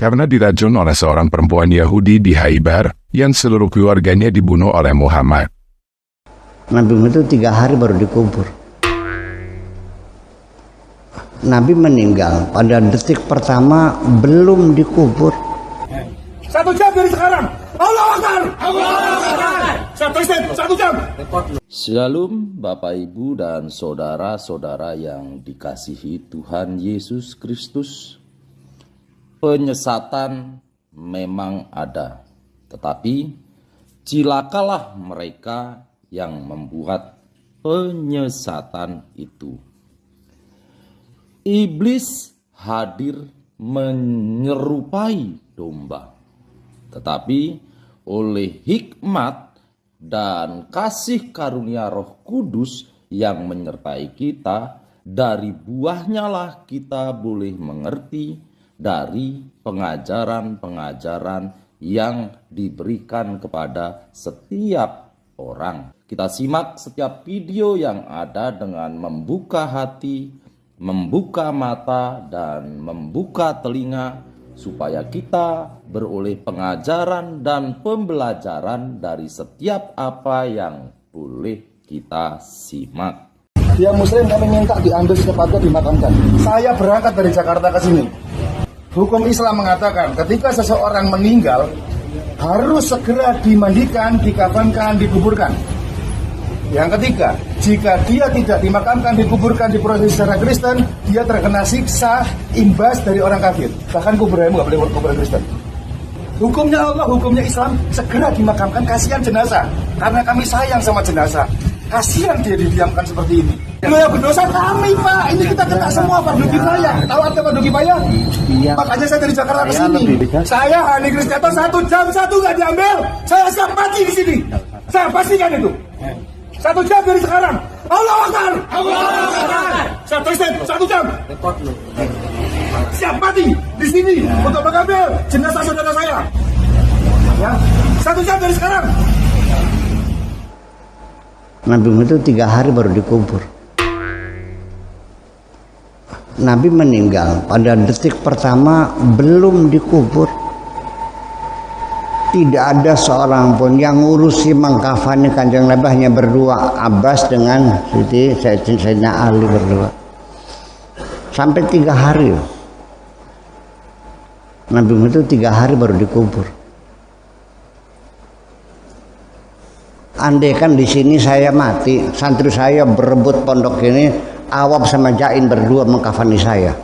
karena diracun oleh seorang perempuan Yahudi di Khaybar yang seluruh keluarganya dibunuh oleh Muhammad. Nabi Muhammad itu 3 hari baru dikubur. Nabi meninggal pada detik pertama belum dikubur. 1 jam dari sekarang. Allahu Akbar. Allahu Akbar. 1 jam. Shalom Bapak Ibu dan saudara-saudara yang dikasihi Tuhan Yesus Kristus. Penyesatan memang ada, tetapi cilakalah mereka yang membuat penyesatan itu. Iblis hadir menyerupai domba, tetapi oleh hikmat dan kasih karunia Roh Kudus yang menyertai kita, dari buahnya lah kita boleh mengerti dari pengajaran-pengajaran yang diberikan kepada setiap orang. Kita simak setiap video yang ada dengan membuka hati, membuka mata, dan membuka telinga, supaya kita beroleh pengajaran dan pembelajaran dari setiap apa yang boleh kita simak. Dia Muslim, kami minta diambil secepatnya dimakamkan. Saya berangkat dari Jakarta ke sini. Hukum Islam mengatakan ketika seseorang meninggal harus segera dimandikan, dikafankan, dikuburkan. Yang ketiga, jika dia tidak dimakamkan, dikuburkan, diproses secara Kristen, dia terkena siksa imbas dari orang kafir. Bahkan kuburanmu nggak boleh kuburan Kristen. Hukumnya Allah, hukumnya Islam, segera dimakamkan. Kasihan jenazah, karena kami sayang sama jenazah. Kasihan dia didiamkan seperti ini. Lo yang berdosa kami, Pak. Ini kita kena semua fardu kifayah. Tahu arti fardu kifayah? Iya. Makanya saya dari Jakarta ke sini. Saya Hani Kristianto 1 jam 1 nggak diambil. Saya siap mati di sini. Saya pastikan itu. 1 jam dari sekarang. Allahu Akbar. Allahu Akbar. 1 jam. Siap mati di sini untuk mengambil jenazah saudara saya. Ya. 1 jam dari sekarang. Nabi Muhammad itu 3 hari baru dikubur. Nabi meninggal pada detik pertama belum dikubur. Tidak ada seorang pun yang ngurusi mengkafani Kanjeng Nabi, hanya berdua, Abbas dengan Siti Sayyidina Ali berdua. Sampai 3 hari. Nabi Muhammad itu 3 hari baru dikubur. Andai kan di sini saya mati, santri saya berebut pondok ini, Awab sama Jain berdua mengkafani saya.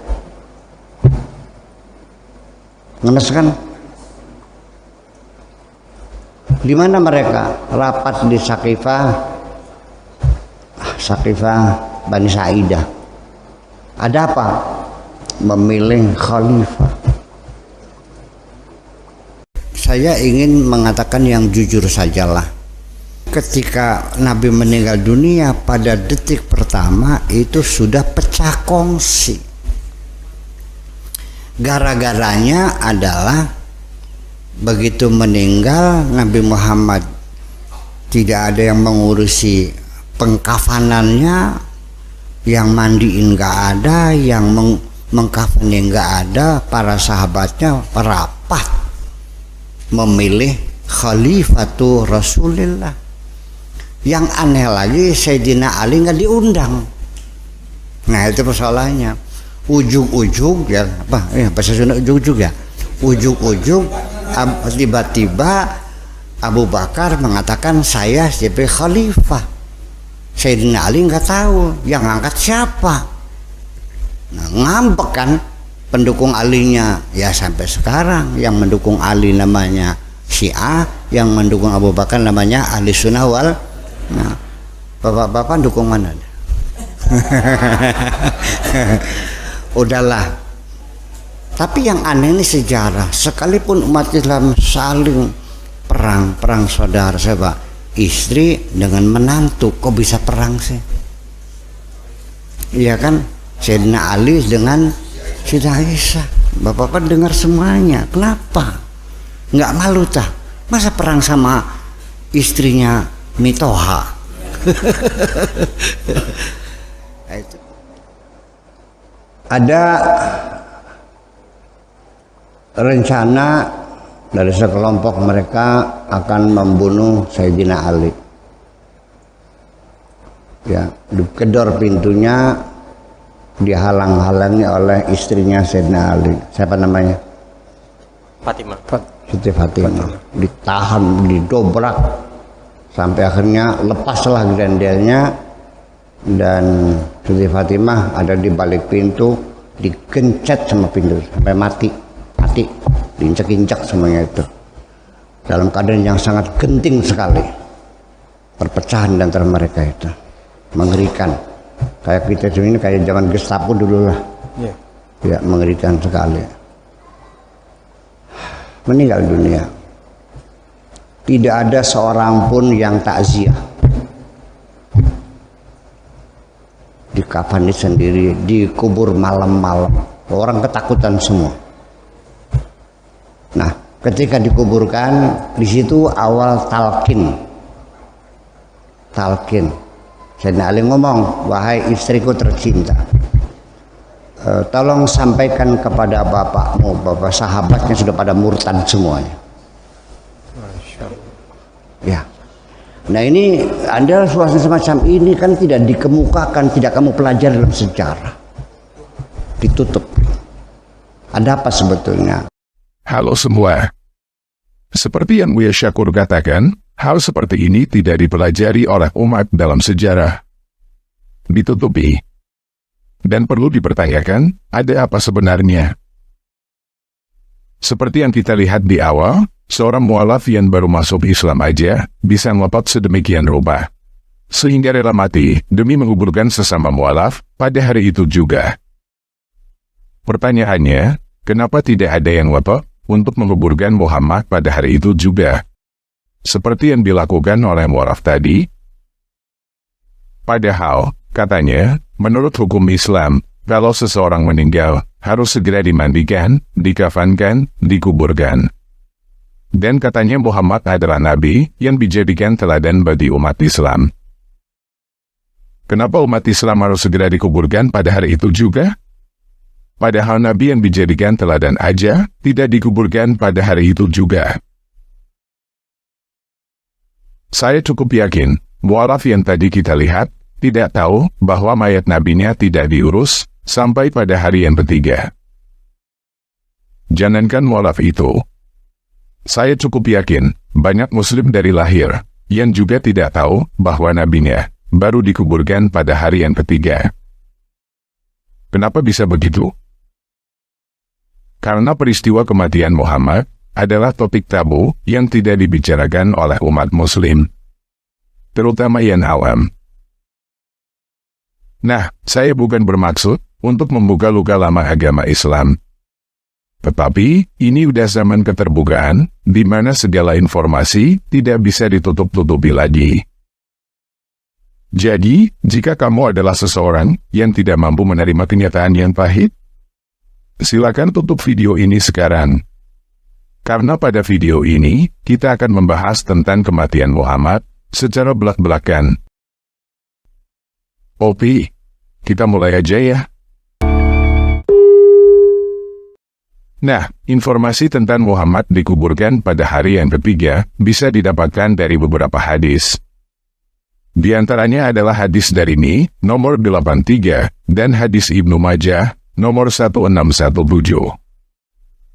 Ngenes kan? Di mana mereka? Rapat di Sakifah Bani Sa'idah. Ada apa? Memilih khalifah. Saya ingin mengatakan yang jujur sajalah. Ketika Nabi meninggal dunia pada detik pertama itu sudah pecah kongsi. Gara-garanya adalah begitu meninggal Nabi Muhammad tidak ada yang mengurusi pengkafanannya, yang mandiin nggak ada, yang mengkafani nggak ada, para sahabatnya rapat memilih Khalifatul Rasulillah. Yang aneh lagi Sayyidina Ali nggak diundang. Nah itu persoalannya. Ujug-ujug ya bahasa Sunda ujug-ujug ya. Ujug-ujug tiba-tiba Abu Bakar mengatakan saya sebagai khalifah. Sayyidina Ali nggak tahu yang angkat siapa. Nah, ngambek kan pendukung Alinya ya sampai sekarang. Yang mendukung Ali namanya Syiah, yang mendukung Abu Bakar namanya Ahli Sunnah wal. Nah, bapak-bapak dukung mana? Udahlah. Tapi yang aneh ini sejarah. Sekalipun umat Islam saling perang saudara saya, Pak. Istri dengan menantu kok bisa perang sih? Iya kan? Sayyidina Ali dengan Sayyidah Aisyah. Bapak-bapak dengar semuanya. Kenapa? Nggak malu tah? Masa perang sama istrinya Mitoha? Ada rencana dari sekelompok mereka akan membunuh Sayyidina Ali. Ya, dikedor pintunya, dihalang-halangi oleh istrinya Sayyidina Ali. Siapa namanya? Fatimah. Siti Fatimah. Ditahan, didobrak, sampai akhirnya lepaslah grendelnya, dan Siti Fatimah ada di balik pintu, digencet sama pintu sampai mati, diinjak-injak semuanya itu. Dalam keadaan yang sangat genting sekali, perpecahan di antara mereka itu mengerikan. Kayak kita ini kayak zaman Gestapo dulu lah. Ya, mengerikan sekali. Meninggal dunia. Tidak ada seorang pun yang takziah. Dikafani sendiri, dikubur malam-malam. Orang ketakutan semua. Nah, ketika dikuburkan, di situ awal talqin. Sayyidina Ali ngomong, wahai istriku tercinta, tolong sampaikan kepada bapakmu bahwa sahabatnya sudah pada murtad semuanya. Ya. Nah, ini Anda suasana semacam ini kan tidak dikemukakan, tidak kamu pelajari dalam sejarah. Ditutup. Ada apa sebetulnya? Halo semua. Seperti yang Buya Syakur katakan, hal seperti ini tidak dipelajari oleh umat dalam sejarah. Ditutupi. Dan perlu dipertanyakan, ada apa sebenarnya? Seperti yang kita lihat di awal, seorang mualaf yang baru masuk Islam aja bisa ngotot sedemikian rupa, sehingga rela mati demi menguburkan sesama mualaf pada hari itu juga. Pertanyaannya, kenapa tidak ada yang ngotot untuk menguburkan Muhammad pada hari itu juga, seperti yang dilakukan oleh mualaf tadi? Padahal, katanya, menurut hukum Islam, kalau seseorang meninggal, harus segera dimandikan, dikafankan, dikuburkan. Dan katanya Muhammad adalah Nabi yang dijadikan teladan bagi umat Islam. Kenapa umat Islam harus segera dikuburkan pada hari itu juga? Padahal Nabi yang dijadikan teladan aja tidak dikuburkan pada hari itu juga. Saya cukup yakin, mualaf yang tadi kita lihat tidak tahu bahwa mayat nabinya tidak diurus sampai pada hari yang ketiga. Jangankan mualaf itu, saya cukup yakin banyak muslim dari lahir yang juga tidak tahu bahwa nabinya baru dikuburkan pada hari yang ketiga. Kenapa bisa begitu? Karena peristiwa kematian Muhammad adalah topik tabu yang tidak dibicarakan oleh umat muslim, terutama yang awam. Nah, saya bukan bermaksud untuk membuka luka lama agama Islam. Tetapi, ini udah zaman keterbukaan, di mana segala informasi tidak bisa ditutup-tutupi lagi. Jadi, jika kamu adalah seseorang yang tidak mampu menerima kenyataan yang pahit, silakan tutup video ini sekarang. Karena pada video ini, kita akan membahas tentang kematian Muhammad secara belak-belakan. Opi, kita mulai aja ya. Nah, informasi tentang Muhammad dikuburkan pada hari yang ketiga bisa didapatkan dari beberapa hadis. Di antaranya adalah hadis dari ini, nomor 83, dan hadis Ibnu Majah, nomor 1617.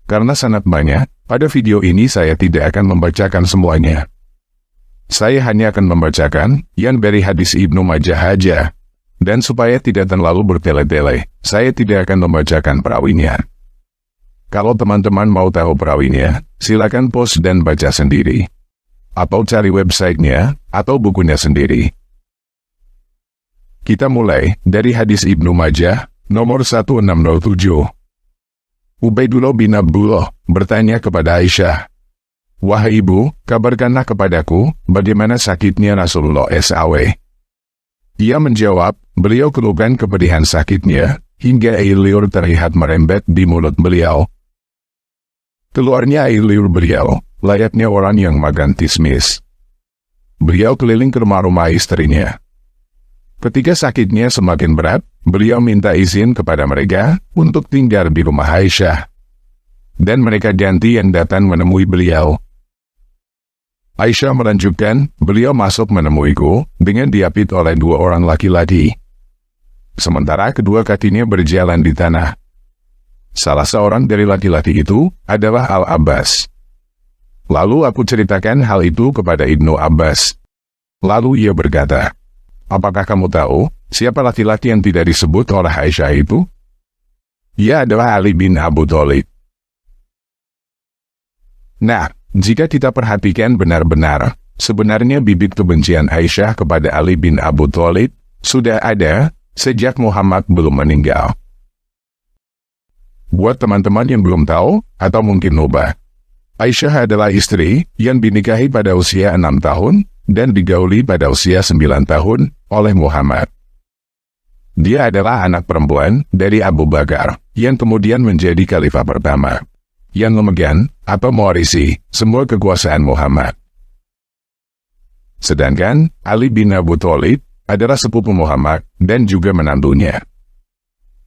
Karena sangat banyak, pada video ini saya tidak akan membacakan semuanya. Saya hanya akan membacakan yang dari hadis Ibnu Majah aja. Dan supaya tidak terlalu bertele-tele, saya tidak akan membacakan perawinya. Kalau teman-teman mau tahu perawinya, silakan post dan baca sendiri. Atau cari websitenya, atau bukunya sendiri. Kita mulai dari hadis Ibnu Majah, nomor 1607. Ubaidullah bin Abdullah bertanya kepada Aisyah, "Wahai ibu, kabarkanlah kepadaku, bagaimana sakitnya Rasulullah SAW?" Ia menjawab, beliau keluhkan kepedihan sakitnya, hingga air liur terlihat merembet di mulut beliau. Keluarnya air liur beliau, layaknya orang yang makan kismis. Beliau keliling ke rumah-rumah istrinya. Ketika sakitnya semakin berat, beliau minta izin kepada mereka untuk tinggal di rumah Aisyah. dan mereka gantian datang menemui beliau. Aisyah melanjutkan, beliau masuk menemuiku dengan diapit oleh 2 orang laki-laki. Sementara kedua kakinya berjalan di tanah. Salah seorang dari laki-laki itu adalah Al-Abbas. Lalu aku ceritakan hal itu kepada Ibnu Abbas. Lalu ia berkata, apakah kamu tahu siapa laki-laki yang tidak disebut oleh Aisyah itu? Ia adalah Ali bin Abu Thalib. Nah, jika kita perhatikan benar-benar, sebenarnya bibit kebencian Aisyah kepada Ali bin Abu Thalib sudah ada sejak Muhammad belum meninggal. Buat teman-teman yang belum tahu, atau mungkin lupa, Aisyah adalah istri yang dinikahi pada usia 6 tahun dan digauli pada usia 9 tahun oleh Muhammad. Dia adalah anak perempuan dari Abu Bakar, yang kemudian menjadi khalifah pertama, yang memegang atau mewarisi semua kekuasaan Muhammad. Sedangkan Ali bin Abu Thalib adalah sepupu Muhammad dan juga menantunya.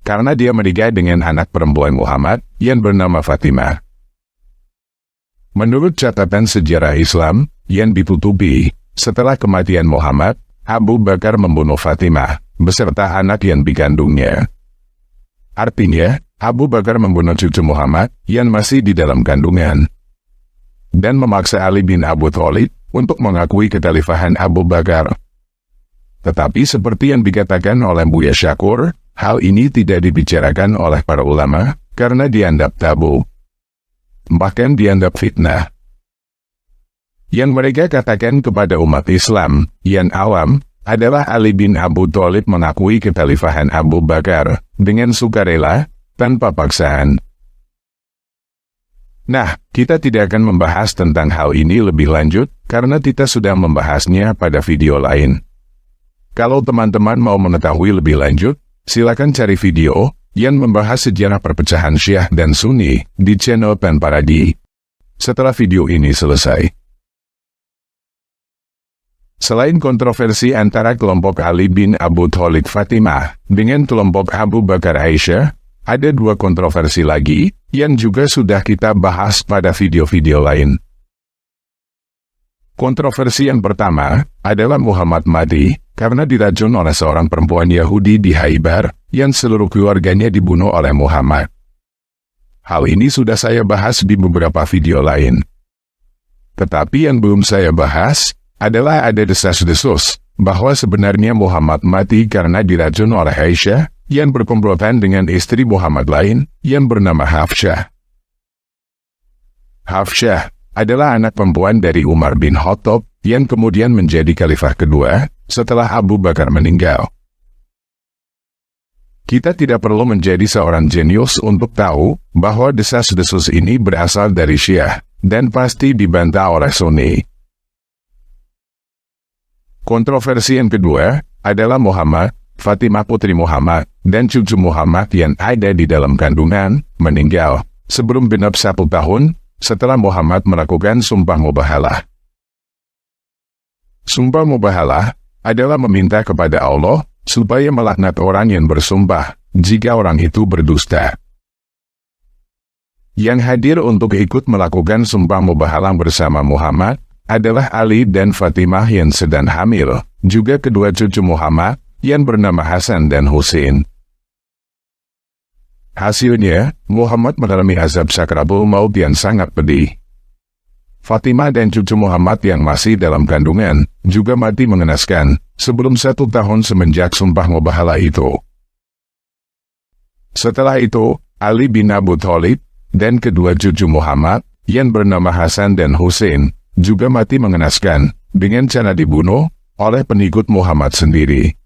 Karena dia menikah dengan anak perempuan Muhammad yang bernama Fatimah. Menurut catatan sejarah Islam yang ditutupi, setelah kematian Muhammad, Abu Bakar membunuh Fatimah beserta anak yang dikandungnya. Artinya, Abu Bakar membunuh cucu Muhammad yang masih di dalam kandungan, dan memaksa Ali bin Abu Thalib untuk mengakui kekhalifahan Abu Bakar. Tetapi seperti yang dikatakan oleh Buya Syakur, hal ini tidak dibicarakan oleh para ulama karena dianggap tabu, bahkan dianggap fitnah. Yang mereka katakan kepada umat Islam yang awam adalah Ali bin Abu Thalib mengakui kekhalifahan Abu Bakar dengan sukarela, tanpa paksaan. Nah, kita tidak akan membahas tentang hal ini lebih lanjut, karena kita sudah membahasnya pada video lain. Kalau teman-teman mau mengetahui lebih lanjut, silakan cari video yang membahas sejarah perpecahan Syiah dan Sunni di channel Pen Paradi. Setelah video ini selesai. Selain kontroversi antara kelompok Ali bin Abu Thalib Fatimah dengan kelompok Abu Bakar Aisyah, ada 2 kontroversi lagi yang juga sudah kita bahas pada video-video lain. Kontroversi yang pertama adalah Muhammad mati karena diracun oleh seorang perempuan Yahudi di Khaybar yang seluruh keluarganya dibunuh oleh Muhammad. Hal ini sudah saya bahas di beberapa video lain. Tetapi yang belum saya bahas adalah ada desas-desus bahwa sebenarnya Muhammad mati karena diracun oleh Aisyah yang berkomplotan dengan istri Muhammad lain yang bernama Hafsyah. Hafsyah adalah anak perempuan dari Umar bin Khattab yang kemudian menjadi khalifah kedua setelah Abu Bakar meninggal. Kita tidak perlu menjadi seorang jenius untuk tahu bahwa desas-desus ini berasal dari Syiah dan pasti dibantah oleh Sunni. Kontroversi yang kedua adalah Muhammad, Fatimah putri Muhammad, dan cucu Muhammad yang ada di dalam kandungan meninggal sebelum genap 1 tahun setelah Muhammad melakukan sumpah mubahalah. Sumpah mubahalah adalah meminta kepada Allah supaya melaknat orang yang bersumpah jika orang itu berdusta. Yang hadir untuk ikut melakukan sumpah mubahalah bersama Muhammad adalah Ali dan Fatimah yang sedang hamil, juga kedua cucu Muhammad yang bernama Hasan dan Husain. Hasilnya, Muhammad mengalami azab sakratul maut yang sangat pedih. Fatimah dan cucu Muhammad yang masih dalam kandungan juga mati mengenaskan sebelum 1 tahun semenjak sumpah mubahalah itu. Setelah itu, Ali bin Abu Thalib dan kedua cucu Muhammad yang bernama Hasan dan Husain juga mati mengenaskan dengan cara dibunuh oleh pengikut Muhammad sendiri.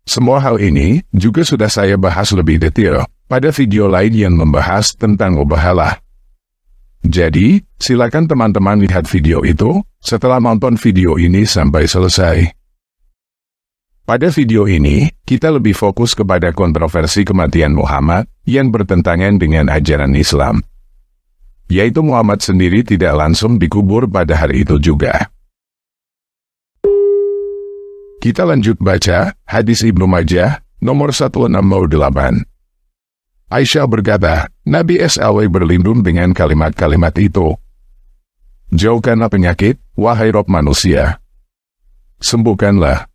Semua hal ini juga sudah saya bahas lebih detail pada video lain yang membahas tentang mubahalah. Jadi, silakan teman-teman lihat video itu setelah nonton video ini sampai selesai. Pada video ini, kita lebih fokus kepada kontroversi kematian Muhammad yang bertentangan dengan ajaran Islam. Yaitu Muhammad sendiri tidak langsung dikubur pada hari itu juga. Kita lanjut baca hadis Ibnu Majah nomor 1608. Aisyah berkata, Nabi SAW berlindung dengan kalimat-kalimat itu. Jauhkanlah penyakit, wahai Rob manusia. Sembuhkanlah.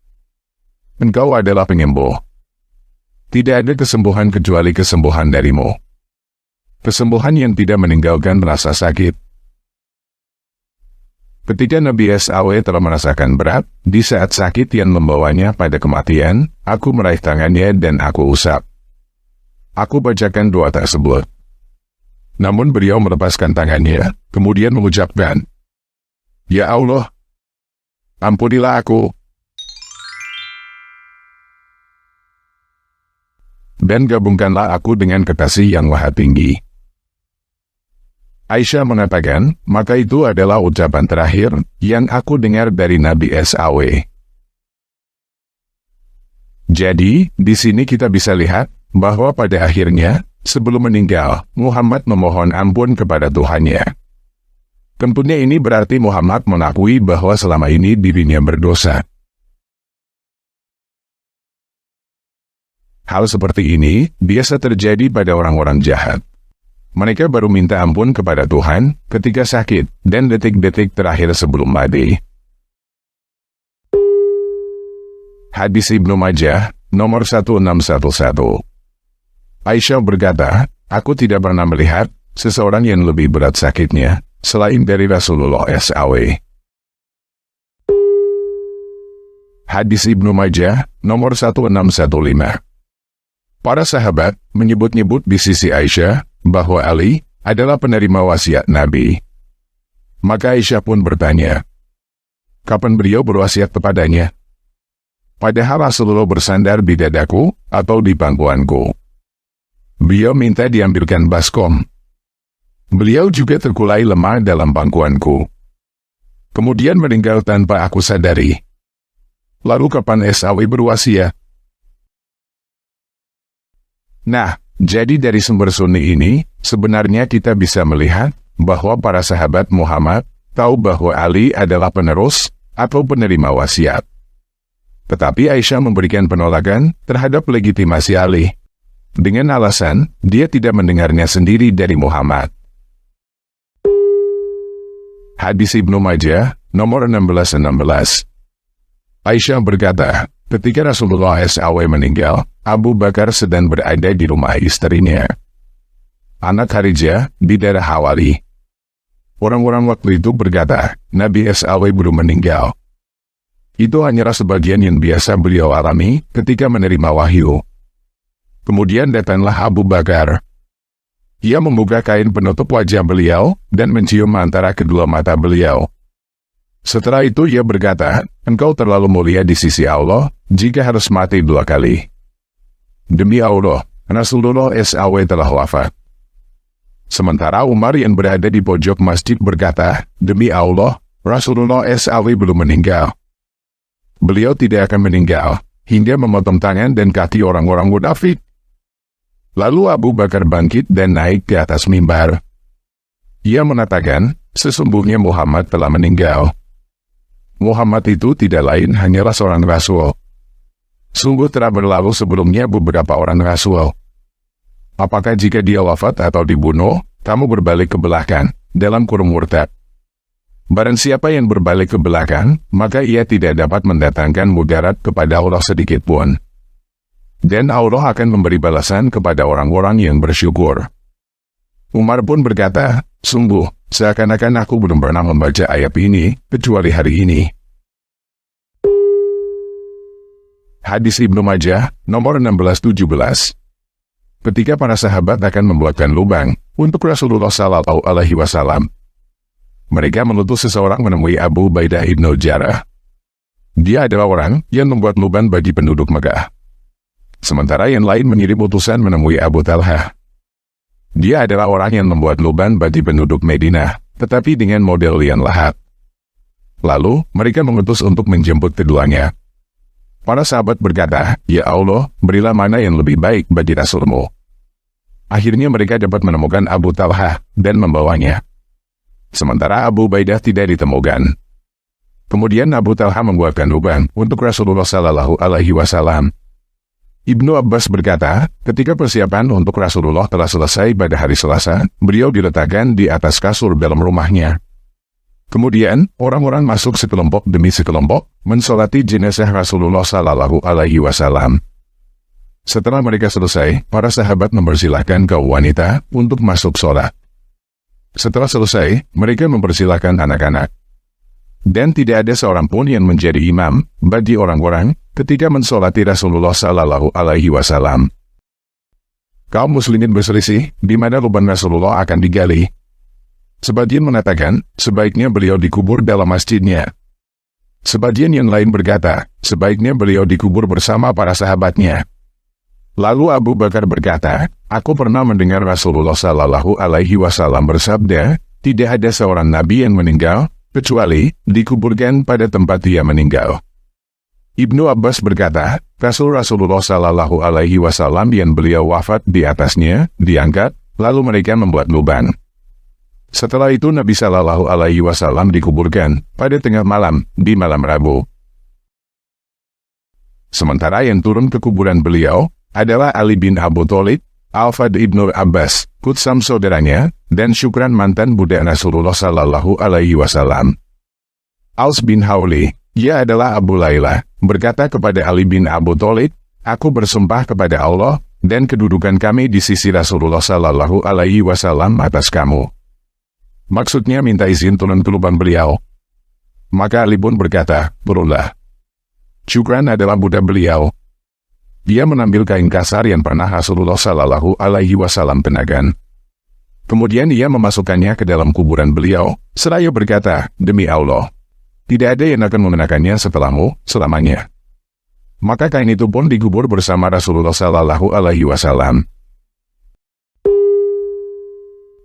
Engkau adalah penyembuh. Tidak ada kesembuhan kecuali kesembuhan darimu. Kesembuhan yang tidak meninggalkan rasa sakit. Ketika Nabi SAW telah merasakan berat, di saat sakit yang membawanya pada kematian, aku meraih tangannya dan aku usap. Aku bacakan doa tersebut. Namun beliau melepaskan tangannya, kemudian mengucapkan, Ya Allah, ampunilah aku. Dan gabungkanlah aku dengan kekasih yang maha tinggi. Aisyah mengatakan, maka itu adalah ucapan terakhir yang aku dengar dari Nabi SAW. Jadi, di sini kita bisa lihat bahwa pada akhirnya, sebelum meninggal, Muhammad memohon ampun kepada Tuhannya. Tentunya ini berarti Muhammad mengakui bahwa selama ini dirinya berdosa. Hal seperti ini biasa terjadi pada orang-orang jahat. Mereka baru minta ampun kepada Tuhan ketika sakit dan detik-detik terakhir sebelum mati. Hadis Ibnu Majah, nomor 1611. Aisyah berkata, aku tidak pernah melihat seseorang yang lebih berat sakitnya selain dari Rasulullah SAW. Hadis Ibnu Majah, nomor 1615. Para sahabat menyebut-nyebut di sisi Aisyah bahwa Ali adalah penerima wasiat Nabi. Maka Aisyah pun bertanya, kapan beliau berwasiat kepadanya? Padahal Rasulullah bersandar di dadaku atau di pangkuanku. Beliau minta diambilkan baskom. Beliau juga terkulai lemah dalam pangkuanku. Kemudian meninggal tanpa aku sadari. Lalu kapan SAW berwasiat? Nah, jadi dari sumber sunni ini, sebenarnya kita bisa melihat bahwa para sahabat Muhammad tahu bahwa Ali adalah penerus atau penerima wasiat. Tetapi Aisyah memberikan penolakan terhadap legitimasi Ali, dengan alasan dia tidak mendengarnya sendiri dari Muhammad. Hadis Ibnu Majah, nomor 1616. Aisyah berkata, ketika Rasulullah SAW meninggal, Abu Bakar sedang berada di rumah istrinya, anak Kharijah, di daerah Hawali. Orang-orang waktu itu berkata, Nabi SAW belum meninggal. Itu hanyalah sebagian yang biasa beliau alami ketika menerima wahyu. Kemudian datanglah Abu Bakar. Ia membuka kain penutup wajah beliau dan mencium antara kedua mata beliau. Setelah itu ia berkata, engkau terlalu mulia di sisi Allah jika harus mati 2 kali. Demi Allah, Rasulullah SAW telah wafat. Sementara Umar yang berada di pojok masjid berkata, demi Allah, Rasulullah SAW belum meninggal. Beliau tidak akan meninggal hingga memotong tangan dan kaki orang-orang munafik. Lalu Abu Bakar bangkit dan naik ke atas mimbar. Ia mengatakan, sesungguhnya Muhammad telah meninggal. Muhammad itu tidak lain hanyalah seorang rasul. Sungguh telah berlalu sebelumnya beberapa orang rasul. Apakah jika dia wafat atau dibunuh, kamu berbalik ke belakang, dalam kurung murtad? Barang siapa yang berbalik ke belakang, maka ia tidak dapat mendatangkan mudarat kepada Allah sedikit pun. Dan Allah akan memberi balasan kepada orang-orang yang bersyukur. Umar pun berkata, sungguh, seakan-akan aku belum pernah membaca ayat ini, kecuali hari ini. Hadis Ibnu Majah, nomor 1617. Ketika para sahabat akan membuatkan lubang untuk Rasulullah SAW, mereka menutus seseorang menemui Abu Ubaidah ibn Jarrah. Dia adalah orang yang membuat lubang bagi penduduk Mekah. Sementara yang lain mengirim utusan menemui Abu Talhah. Dia adalah orang yang membuat lubang bagi penduduk Madinah, tetapi dengan model yang lahat. Lalu, mereka mengutus untuk menjemput keduanya. Para sahabat berkata, ya Allah, berilah mana yang lebih baik bagi Rasulmu. Akhirnya mereka dapat menemukan Abu Talhah dan membawanya. Sementara Abu Ubaidah tidak ditemukan. Kemudian Abu Talhah membuatkan lubang untuk Rasulullah SAW. Ibnu Abbas berkata, ketika persiapan untuk Rasulullah telah selesai pada hari Selasa, beliau diletakkan di atas kasur dalam rumahnya. Kemudian, orang-orang masuk sekelompok demi sekelompok, mensolati jenazah Rasulullah Sallallahu Alaihi Wasallam. Setelah mereka selesai, para sahabat mempersilahkan kaum wanita untuk masuk sholat. Setelah selesai, mereka mempersilahkan anak-anak. Dan tidak ada seorang pun yang menjadi imam bagi orang-orang ketika mensolati Rasulullah Sallallahu Alaihi Wasallam. Kaum muslimin berselisih di mana lubang Rasulullah akan digali. Sebagian mengatakan, sebaiknya beliau dikubur dalam masjidnya. Sebagian yang lain berkata, sebaiknya beliau dikubur bersama para sahabatnya. Lalu Abu Bakar berkata, aku pernah mendengar Rasulullah Sallallahu Alaihi Wasallam bersabda, tidak ada seorang nabi yang meninggal, kecuali dikuburkan pada tempat dia meninggal. Ibnu Abbas berkata, Rasulullah Sallallahu Alaihi Wasallam yang beliau wafat di atasnya, diangkat, lalu mereka membuat lubang. Setelah itu Nabi Sallallahu Alaihi Wasallam dikuburkan pada tengah malam, di malam Rabu. Sementara yang turun ke kuburan beliau adalah Ali bin Abu Thalib, Al-Fadl ibnu Abbas, Kutsam saudaranya, dan Syukran mantan budak Rasulullah Sallallahu Alaihi Wasallam. Aus bin Hawli, ia adalah Abu Layla, berkata kepada Ali bin Abu Thalib, aku bersumpah kepada Allah, dan kedudukan kami di sisi Rasulullah Sallallahu Alaihi Wasallam atas kamu. Maksudnya minta izin turun ke lubang beliau. Maka Ali pun berkata, turunlah. Syukran adalah budak beliau. Dia menambil kain kasar yang pernah Rasulullah Sallallahu Alaihi Wasallam kenakan. Kemudian ia memasukkannya ke dalam kuburan beliau, seraya berkata, demi Allah, tidak ada yang akan mengenakannya setelahmu, selamanya. Maka kain itu pun dikubur bersama Rasulullah Sallallahu Alaihi Wasallam.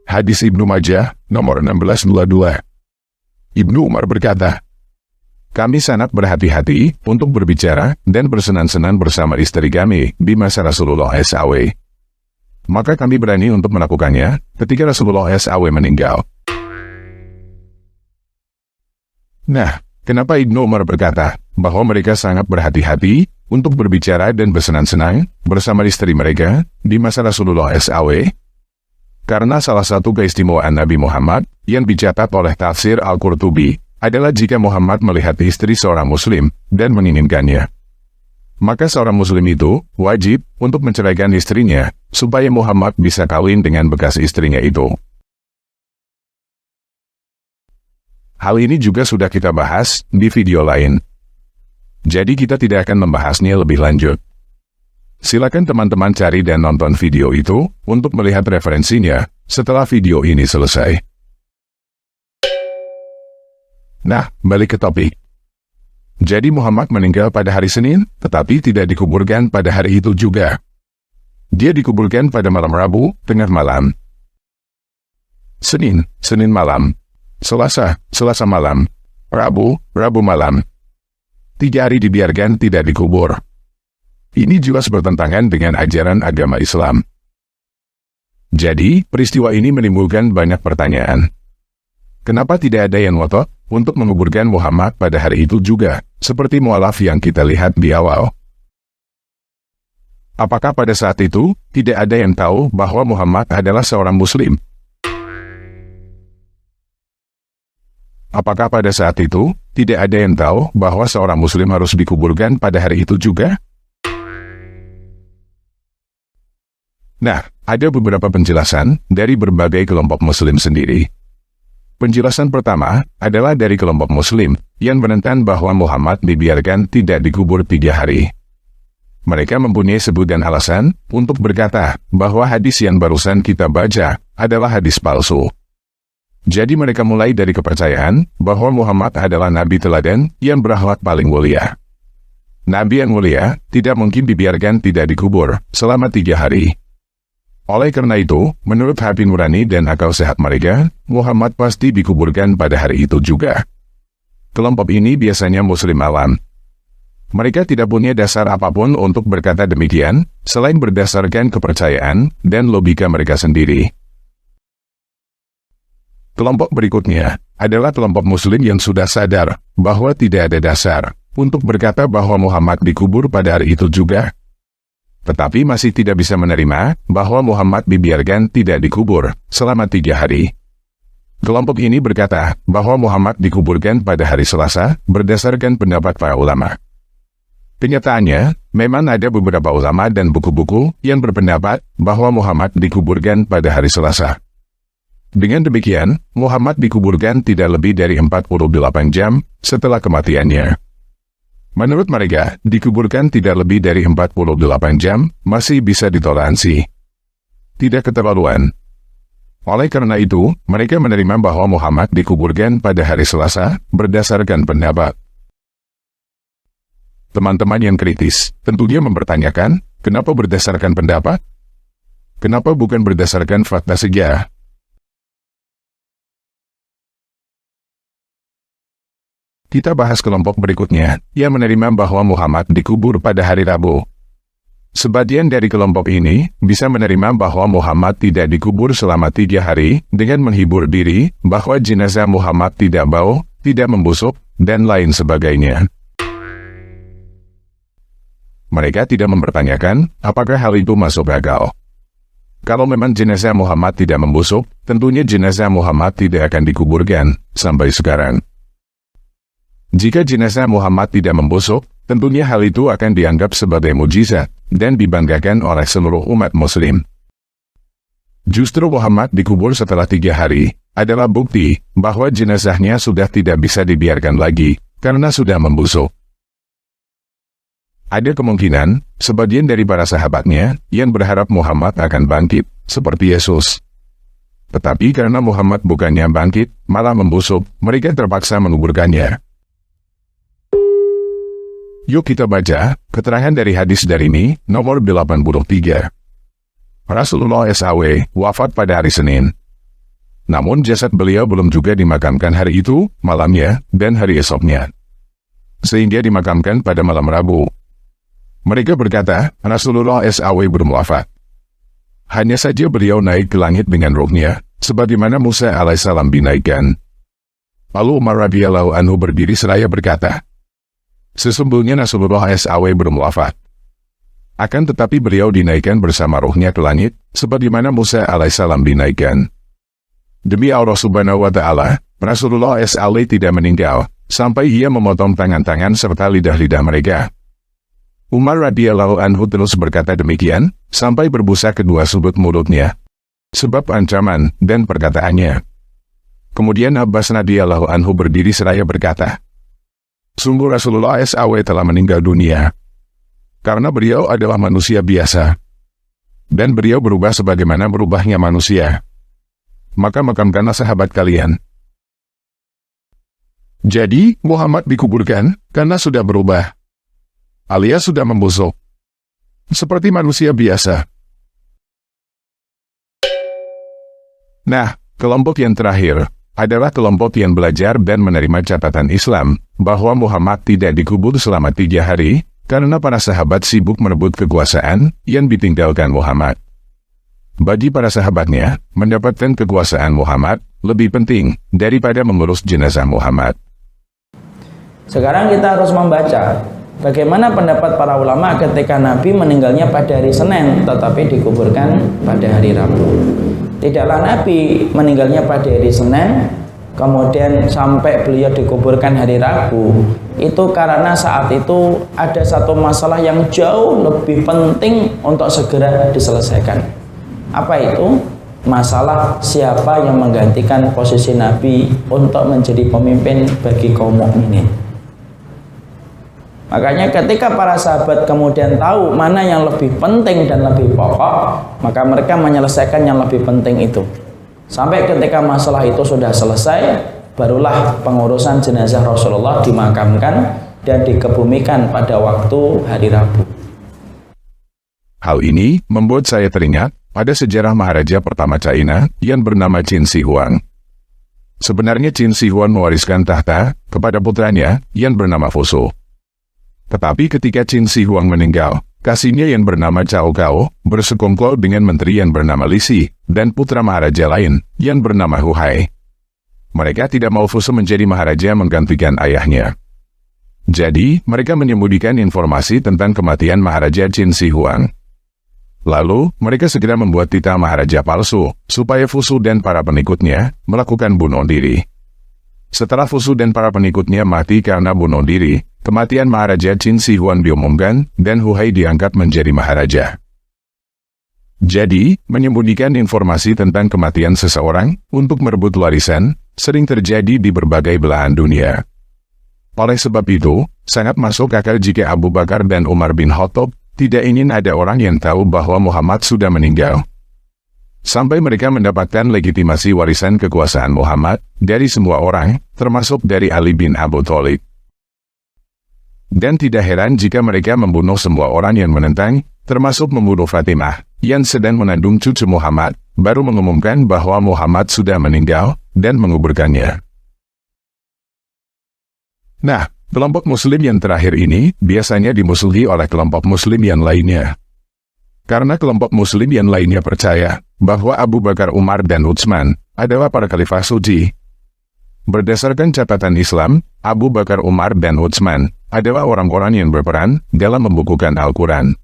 Hadis Ibnu Majah, nomor 1622. Ibnu Umar berkata, kami sangat berhati-hati untuk berbicara dan bersenang-senang bersama istri kami di masa Rasulullah SAW. Maka kami berani untuk melakukannya ketika Rasulullah SAW meninggal. Nah, kenapa Ibnu Umar berkata bahwa mereka sangat berhati-hati untuk berbicara dan bersenang-senang bersama istri mereka di masa Rasulullah SAW? Karena salah satu keistimewaan Nabi Muhammad yang dicatat oleh tafsir Al-Qurtubi adalah jika Muhammad melihat istri seorang muslim dan menginginkannya, maka seorang muslim itu wajib untuk menceraikan istrinya supaya Muhammad bisa kawin dengan bekas istrinya itu. Hal ini juga sudah kita bahas di video lain. Jadi kita tidak akan membahasnya lebih lanjut. Silakan teman-teman cari dan nonton video itu untuk melihat referensinya setelah video ini selesai. Nah, balik ke topik. Jadi Muhammad meninggal pada hari Senin, tetapi tidak dikuburkan pada hari itu juga. Dia dikuburkan pada malam Rabu, tengah malam. Senin, Senin malam. Selasa, Selasa malam. Rabu, Rabu malam. 3 hari dibiarkan tidak dikubur. Ini jelas bertentangan dengan ajaran agama Islam. Jadi, peristiwa ini menimbulkan banyak pertanyaan. Kenapa tidak ada yang ngotot untuk menguburkan Muhammad pada hari itu juga, seperti mualaf yang kita lihat di awal? Apakah pada saat itu, tidak ada yang tahu bahwa Muhammad adalah seorang muslim? Apakah pada saat itu, tidak ada yang tahu bahwa seorang muslim harus dikuburkan pada hari itu juga? Nah, ada beberapa penjelasan dari berbagai kelompok muslim sendiri. Penjelasan pertama adalah dari kelompok muslim yang menentang bahwa Muhammad dibiarkan tidak dikubur 3 hari. Mereka mempunyai sebutan alasan untuk berkata bahwa hadis yang barusan kita baca adalah hadis palsu. Jadi mereka mulai dari kepercayaan bahwa Muhammad adalah nabi teladan yang berakhlak paling mulia. Nabi yang mulia tidak mungkin dibiarkan tidak dikubur selama 3 hari. Oleh karena itu, menurut hati nurani dan akal sehat mereka, Muhammad pasti dikuburkan pada hari itu juga. Kelompok ini biasanya muslim awam. Mereka tidak punya dasar apapun untuk berkata demikian, selain berdasarkan kepercayaan dan logika mereka sendiri. Kelompok berikutnya adalah kelompok muslim yang sudah sadar bahwa tidak ada dasar untuk berkata bahwa Muhammad dikubur pada hari itu juga. tetapi masih tidak bisa menerima bahwa Muhammad dibiarkan tidak dikubur selama 3 hari. Kelompok ini berkata bahwa Muhammad dikuburkan pada hari Selasa berdasarkan pendapat para ulama. Kenyataannya, memang ada beberapa ulama dan buku-buku yang berpendapat bahwa Muhammad dikuburkan pada hari Selasa. Dengan demikian, Muhammad dikuburkan tidak lebih dari 48 jam setelah kematiannya. Menurut mereka, dikuburkan tidak lebih dari 48 jam masih bisa ditoleransi. Tidak keterlaluan. Oleh karena itu, mereka menerima bahwa Muhammad dikuburkan pada hari Selasa berdasarkan pendapat. Teman-teman yang kritis tentunya mempertanyakan, kenapa berdasarkan pendapat? Kenapa bukan berdasarkan fakta saja? Kita bahas kelompok berikutnya, yang menerima bahwa Muhammad dikubur pada hari Rabu. Sebagian dari kelompok ini bisa menerima bahwa Muhammad tidak dikubur selama 3 hari dengan menghibur diri bahwa jenazah Muhammad tidak bau, tidak membusuk, dan lain sebagainya. Mereka tidak mempertanyakan apakah hal itu masuk akal. Kalau memang jenazah Muhammad tidak membusuk, tentunya jenazah Muhammad tidak akan dikuburkan sampai sekarang. Jika jenazah Muhammad tidak membusuk, tentunya hal itu akan dianggap sebagai mukjizat dan dibanggakan oleh seluruh umat muslim. Justru Muhammad dikubur setelah 3 hari adalah bukti bahwa jenazahnya sudah tidak bisa dibiarkan lagi karena sudah membusuk. Ada kemungkinan, sebagian dari para sahabatnya yang berharap Muhammad akan bangkit, seperti Yesus. Tetapi karena Muhammad bukannya bangkit, malah membusuk, mereka terpaksa menguburkannya. Yuk kita baca keterangan dari hadis Darimi nomor 83. Rasulullah SAW wafat pada hari Senin. Namun jasad beliau belum juga dimakamkan hari itu, malamnya, dan hari esoknya. Sehingga dimakamkan pada malam Rabu. Mereka berkata, Rasulullah SAW belum wafat. Hanya saja beliau naik ke langit dengan ruhnya, sebagaimana Musa alaihissalam dinaikkan. Lalu Umar radhiyallahu anhu berdiri seraya berkata, sesungguhnya Rasulullah SAW belum wafat. Akan tetapi beliau dinaikkan bersama ruhnya ke langit, sebagaimana Musa alaihissalam dinaikkan. Demi Allah subhanahu wa ta'ala, Rasulullah SAW tidak meninggal, sampai ia memotong tangan-tangan serta lidah-lidah mereka. Umar radhiyallahu anhu terus berkata demikian, sampai berbusa kedua sudut mulutnya, sebab ancaman dan perkataannya. Kemudian Abbas radhiyallahu anhu berdiri seraya berkata, sungguh Rasulullah SAW telah meninggal dunia, karena beliau adalah manusia biasa, dan beliau berubah sebagaimana berubahnya manusia. Maka makamkanlah sahabat kalian. Jadi, Muhammad dikuburkan karena sudah berubah, alias sudah membusuk, seperti manusia biasa. Nah, kelompok yang terakhir adalah kelompok yang belajar dan menerima catatan Islam bahwa Muhammad tidak dikubur selama 3 hari karena para sahabat sibuk merebut kekuasaan yang ditinggalkan Muhammad. Bagi para sahabatnya, mendapatkan kekuasaan Muhammad lebih penting daripada mengurus jenazah Muhammad. Sekarang kita harus membaca bagaimana pendapat para ulama ketika Nabi meninggalnya pada hari Senin tetapi dikuburkan pada hari Rabu. Tidaklah Nabi meninggalnya pada hari Senin kemudian sampai beliau dikuburkan hari Rabu, itu karena saat itu ada satu masalah yang jauh lebih penting untuk segera diselesaikan. Apa itu? Masalah siapa yang menggantikan posisi Nabi untuk menjadi pemimpin bagi kaum mukminin. Makanya ketika para sahabat kemudian tahu mana yang lebih penting dan lebih pokok, maka mereka menyelesaikan yang lebih penting itu. Sampai ketika masalah itu sudah selesai, barulah pengurusan jenazah Rasulullah dimakamkan dan dikebumikan pada waktu hari Rabu. Hal ini membuat saya teringat pada sejarah Maharaja pertama China yang bernama Qin Shi Huang. Sebenarnya Qin Shi Huang mewariskan tahta kepada putranya yang bernama Fusu. Tetapi ketika Qin Shi Huang meninggal, kasihnya yang bernama Cao Cao bersekongkol dengan menteri yang bernama Li Shi dan putra Maharaja lain yang bernama Hu Hai. Mereka tidak mau Fusu menjadi Maharaja menggantikan ayahnya. Jadi, mereka menyembunyikan informasi tentang kematian Maharaja Qin Shi Huang. Lalu, mereka segera membuat Tita Maharaja palsu, supaya Fusu dan para pengikutnya melakukan bunuh diri. Setelah Fusu dan para pengikutnya mati karena bunuh diri, kematian Maharaja Qin Shi Huang diumumkan, dan Huhai diangkat menjadi Maharaja. Jadi, menyembunyikan informasi tentang kematian seseorang untuk merebut warisan, sering terjadi di berbagai belahan dunia. Oleh sebab itu, sangat masuk akal jika Abu Bakar dan Umar bin Khattab tidak ingin ada orang yang tahu bahwa Muhammad sudah meninggal. Sampai mereka mendapatkan legitimasi warisan kekuasaan Muhammad dari semua orang, termasuk dari Ali bin Abu Thalib. Dan tidak heran jika mereka membunuh semua orang yang menentang, termasuk membunuh Fatimah, yang sedang mengandung cucu Muhammad, baru mengumumkan bahwa Muhammad sudah meninggal, dan menguburkannya. Nah, kelompok Muslim yang terakhir ini biasanya dimusuhi oleh kelompok Muslim yang lainnya. Karena kelompok Muslim yang lainnya percaya bahwa Abu Bakar, Umar, dan Utsman adalah para khalifah suci. Berdasarkan catatan Islam, Abu Bakar, Umar, dan Utsman adalah orang-orang yang berperan dalam membukukan Al-Quran.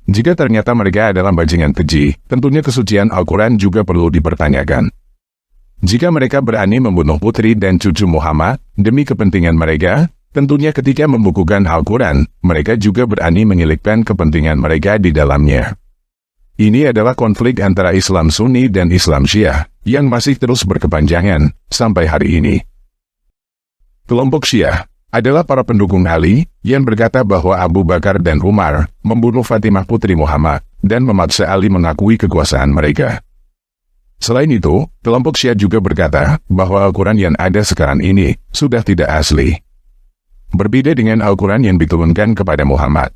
Jika ternyata mereka adalah bajingan keji, tentunya kesucian Al-Quran juga perlu dipertanyakan. Jika mereka berani membunuh putri dan cucu Muhammad demi kepentingan mereka, tentunya ketika membukukan Al-Quran, mereka juga berani menyelipkan kepentingan mereka di dalamnya. Ini adalah konflik antara Islam Sunni dan Islam Syiah, yang masih terus berkepanjangan sampai hari ini. Kelompok Syiah adalah para pendukung Ali, yang berkata bahwa Abu Bakar dan Umar membunuh Fatimah putri Muhammad, dan memaksa Ali mengakui kekuasaan mereka. Selain itu, kelompok Syiah juga berkata bahwa Al-Quran yang ada sekarang ini sudah tidak asli. Berbeda dengan Al-Quran yang diturunkan kepada Muhammad.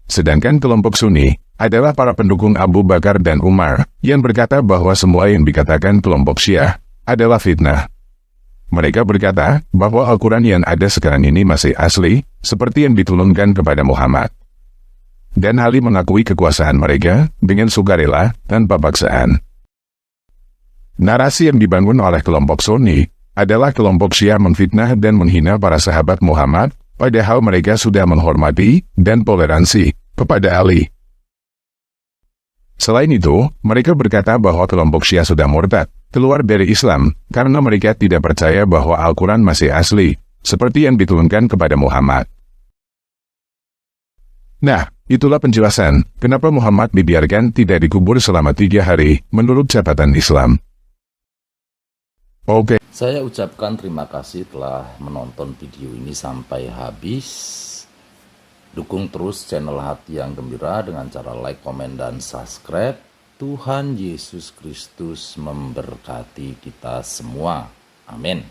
Sedangkan kelompok Sunni adalah para pendukung Abu Bakar dan Umar, yang berkata bahwa semua yang dikatakan kelompok Syiah adalah fitnah. Mereka berkata bahwa Al-Quran yang ada sekarang ini masih asli, seperti yang diturunkan kepada Muhammad. Dan Ali mengakui kekuasaan mereka dengan sukarela tanpa paksaan. Narasi yang dibangun oleh kelompok Sunni adalah kelompok Syiah menfitnah dan menghina para sahabat Muhammad, padahal mereka sudah menghormati dan toleransi kepada Ali. Selain itu, mereka berkata bahwa kelompok Syiah sudah murtad, keluar dari Islam, karena mereka tidak percaya bahwa Al-Quran masih asli, seperti yang diturunkan kepada Muhammad. Nah, itulah penjelasan kenapa Muhammad dibiarkan tidak dikubur selama 3 hari, menurut catatan Islam. Oke. Saya ucapkan terima kasih telah menonton video ini sampai habis. Dukung terus channel Hati yang Gembira dengan cara like, komen, dan subscribe. Tuhan Yesus Kristus memberkati kita semua. Amin.